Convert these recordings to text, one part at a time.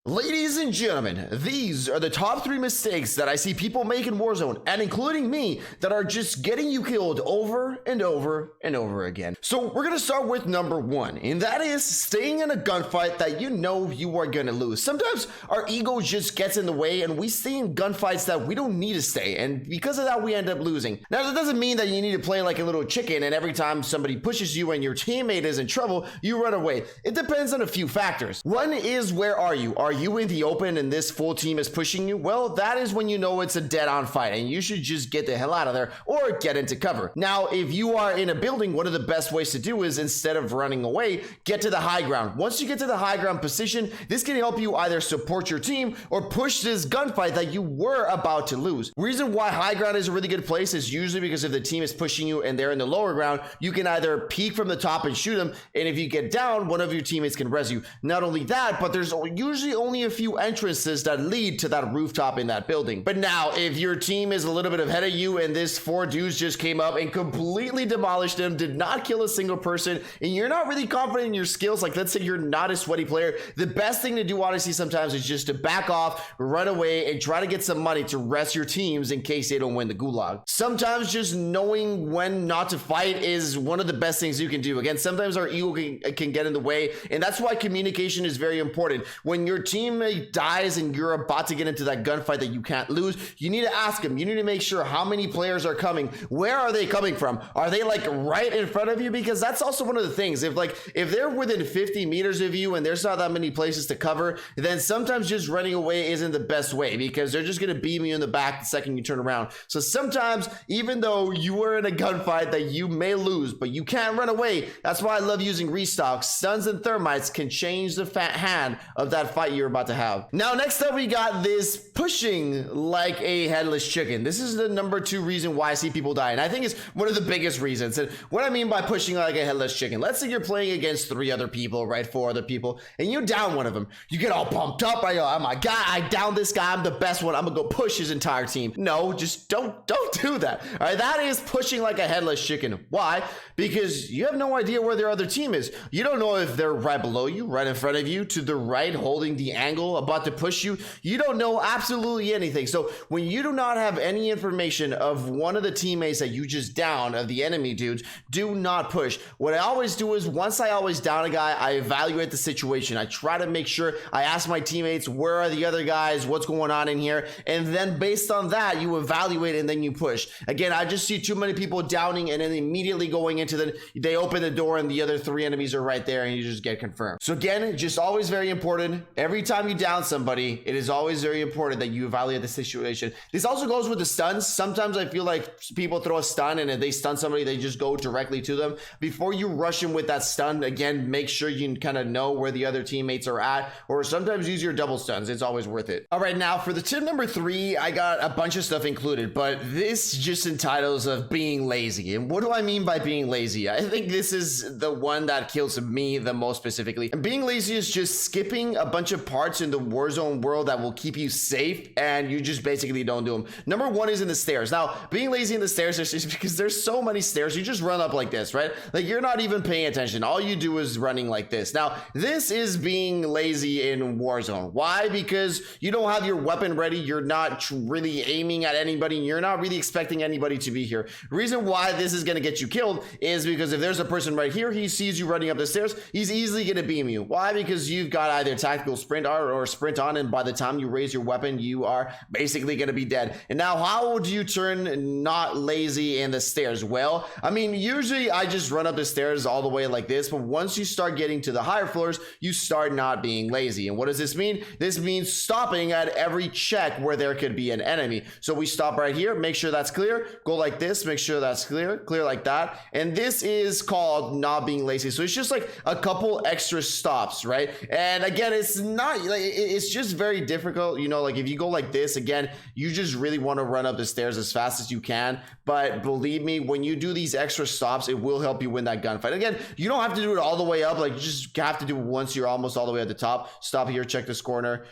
Ladies and gentlemen, these are the top 3 mistakes that I see people make in Warzone, and including me, that are just getting you killed over and over and over again. So we're gonna start with number 1, and that is staying in a gunfight that you know you are gonna lose. Sometimes our ego just gets in the way and we stay in gunfights that we don't need to stay, and because of that we end up losing. Now that doesn't mean that you need to play like a little chicken and every time somebody pushes you and your teammate is in trouble, you run away. It depends on a few factors. One is, where are you? Are you in the open and this full team is pushing you? Well, that is when you know it's a dead-on fight and you should just get the hell out of there or get into cover. Now, if you are in a building, one of the best ways to do is, instead of running away, get to the high ground. Once you get to the high ground position, this can help you either support your team or push this gunfight that you were about to lose. Reason why high ground is a really good place is usually because if the team is pushing you and they're in the lower ground, you can either peek from the top and shoot them, and if you get down, one of your teammates can res you. Not only that, but there's usually only a few entrances that lead to that rooftop in that building. But now, if your team is a little bit ahead of you and this 4 dudes just came up and completely demolished them, did not kill a single person, and you're not really confident in your skills, like let's say you're not a sweaty player, the best thing to do honestly sometimes is just to back off, run away, and try to get some money to rest your teams in case they don't win the gulag. Sometimes just knowing when not to fight is one of the best things you can do. Again, sometimes our ego can get in the way, and that's why communication is very important. When your teammate dies and you're about to get into that gunfight that you can't lose, you need to ask them. You need to make sure how many players are coming. Where are they coming from? Are they like right in front of you? Because that's also one of the things. If they're within 50 meters of you and there's not that many places to cover, then sometimes just running away isn't the best way, because they're just going to beam you in the back the second you turn around. So sometimes, even though you were in a gunfight that you may lose, but you can't run away, that's why I love using restocks. Stuns and thermites can change the hand of that fight you're about to have. Now, next up, we got this pushing like a headless chicken. This is the number 2 reason why I see people die, and I think it's one of the biggest reasons. And what I mean by pushing like a headless chicken, let's say you're playing against 3 other people, right? 4 other people, and you down one of them. You get all pumped up, right? Oh my god, I downed this guy, I'm the best one, I'm gonna go push his entire team. No, just don't do that. All right, that is pushing like a headless chicken. Why? Because you have no idea where their other team is. You don't know if they're right below you, right in front of you, to the right, holding the angle, about to push you. You don't know absolutely anything. So when you do not have any information of one of the teammates that you just down, of the enemy dudes, do not push. What I always do is, once I always down a guy, I evaluate the situation. I try to make sure, I ask my teammates, where are the other guys, what's going on in here, and then based on that you evaluate and then you push. Again, I just see too many people downing and then immediately going into they open the door and the other 3 enemies are right there and you just get confirmed. So again, just always very important, every time you down somebody, it is always very important that you evaluate the situation. This also goes with the stuns. Sometimes I feel like people throw a stun, and if they stun somebody, they just go directly to them. Before you rush them with that stun, again, make sure you kind of know where the other teammates are at, or sometimes use your double stuns. It's always worth it. All right, now for the tip number 3, I got a bunch of stuff included, but this just entitles of being lazy. And what do I mean by being lazy? I think this is the one that kills me the most specifically. And being lazy is just skipping a bunch of parts in the Warzone world that will keep you safe, and you just basically don't do them. Number 1 is in the stairs. Now, being lazy in the stairs is just because there's so many stairs, you just run up like this, right? Like, you're not even paying attention. All you do is running like this. Now, this is being lazy in Warzone. Why? Because you don't have your weapon ready. You're not really aiming at anybody. You're not really expecting anybody to be here. The reason why this is going to get you killed is because if there's a person right here, he sees you running up the stairs, he's easily going to beam you. Why? Because you've got either tactical sprint or sprint on, and by the time you raise your weapon, you are basically going to be dead. And now, how would you turn not lazy in the stairs? Well, I mean, usually I just run up the stairs all the way like this, but once you start getting to the higher floors, you start not being lazy. And what does this mean? This means stopping at every check where there could be an enemy. So we stop right here, make sure that's clear, go like this, make sure that's clear like that. And this is called not being lazy. So it's just like a couple extra stops, right? And again, it's not like, it's just very difficult, you know, like if you go like this, again, you just really want to run up the stairs as fast as you can. But believe me, when you do these extra stops, it will help you win that gunfight. Again, you don't have to do it all the way up, like you just have to do it once you're almost all the way at the top. Stop here, check this corner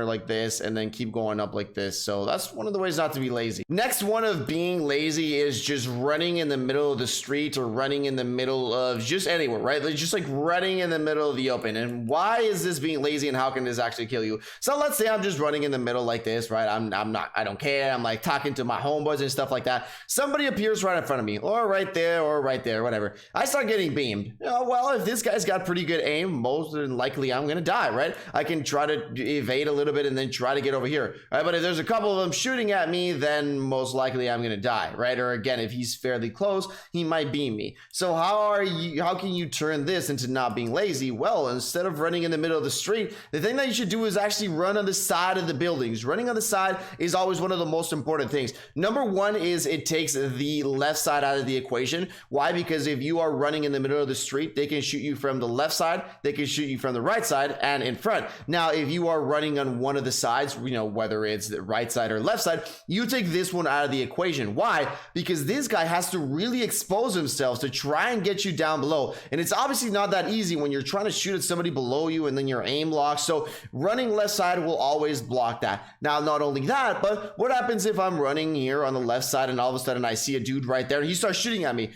like this, and then keep going up like this. So that's one of the ways not to be lazy. Next one of being lazy is just running in the middle of the street or running in the middle of just anywhere, right? Like just like running in the middle of the open. And why is this being lazy? and how can this actually kill you? So let's say I'm just running in the middle like this, right? I don't care. I'm like talking to my homeboys and stuff like that. Somebody appears right in front of me, or right there, whatever. I start getting beamed. Well, if this guy's got pretty good aim, most than likely I'm gonna die, right? I can try to evade a little bit and then try to get over here, right? But if there's a couple of them shooting at me, then most likely I'm gonna die, right? Or again, if he's fairly close, he might beam me. So how can you turn this into not being lazy? Well, instead of running in the middle of the street, the thing that you should do is actually run on the side of the buildings. Running on the side is always one of the most important things. Number one is it takes the left side out of the equation. Why? Because if you are running in the middle of the street, they can shoot you from the left side, they can shoot you from the right side and in front. Now, if you are running on one of the sides, you know, whether it's the right side or left side, you take this one out of the equation. Why? Because this guy has to really expose himself to try and get you down below. And it's obviously not that easy when you're trying to shoot at somebody below you and then your aim locks. So running left side will always block that. Now, not only that, but what happens if I'm running here on the left side and all of a sudden I see a dude right there and he starts shooting at me,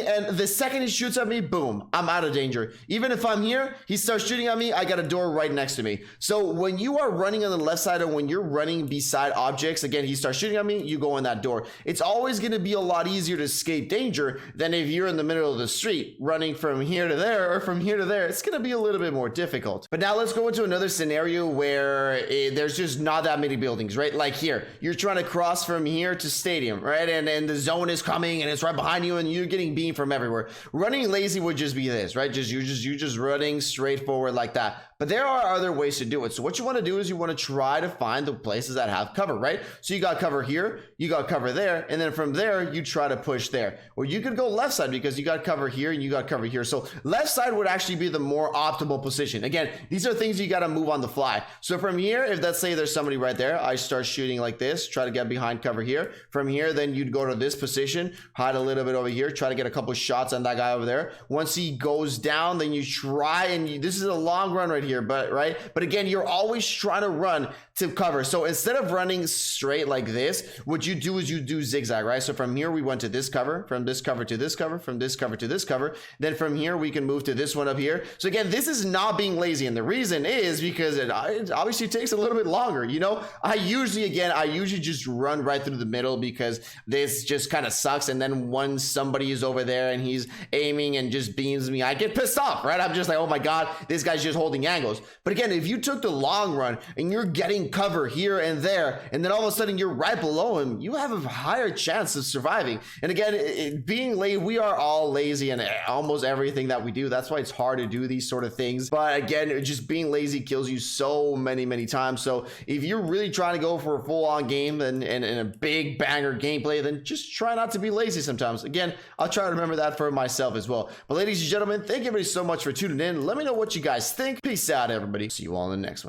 and the second he shoots at me, boom, I'm out of danger. Even if I'm here, he starts shooting at me, I got a door right next to me. So when you are running on the left side or when you're running beside objects, again, he starts shooting at me, you go in that door. It's always going to be a lot easier to escape danger than if you're in the middle of the street running from here to there or from here to there. It's going to be a little bit more difficult. But now let's go into another scenario where there's just not that many buildings, right? Like here, you're trying to cross from here to stadium, right? And the zone is coming and it's right behind you and you're getting beamed from everywhere. Running lazy would just be this, right? You just running straight forward like that. But there are other ways to do it. So what you want to do is you want to try to find the places that have cover, right? So you got cover here, you got cover there, and then from there you try to push there. Or you could go left side because you got cover here and you got cover here. So left side would actually be the more optimal position. Again, these are things you got to move on the fly. So from here, if let's say there's somebody right there, I start shooting like this, try to get behind cover here. From here, then you'd go to this position, hide a little bit over here, try to get a couple shots on that guy over there. Once he goes down, then you try, and this is a long run right here, but again, you're always trying to run to cover. So instead of running straight like this, what you do is you do zigzag, right? So from here we went to this cover, from this cover to this cover, from this cover to this cover, then from here we can move to this one up here. So again, this is not being lazy, and the reason is because it obviously takes a little bit longer. You know, I usually just run right through the middle because this just kind of sucks, and then once somebody is over there and he's aiming and just beams me, I get pissed off, right? I'm just like, oh my god, this guy's just holding angles. But again, if you took the long run and you're getting cover here and there, and then all of a sudden you're right below him, you have a higher chance of surviving. And again, being lazy, we are all lazy in almost everything that we do. That's why it's hard to do these sort of things. But again, just being lazy kills you so many times. So if you're really trying to go for a full-on game and a big banger gameplay, then just try not to be lazy sometimes. Again, I'll try to remember that for myself as well. But ladies and gentlemen, thank you everybody so much for tuning in. Let me know what you guys think. Peace out, everybody. See you all in the next one.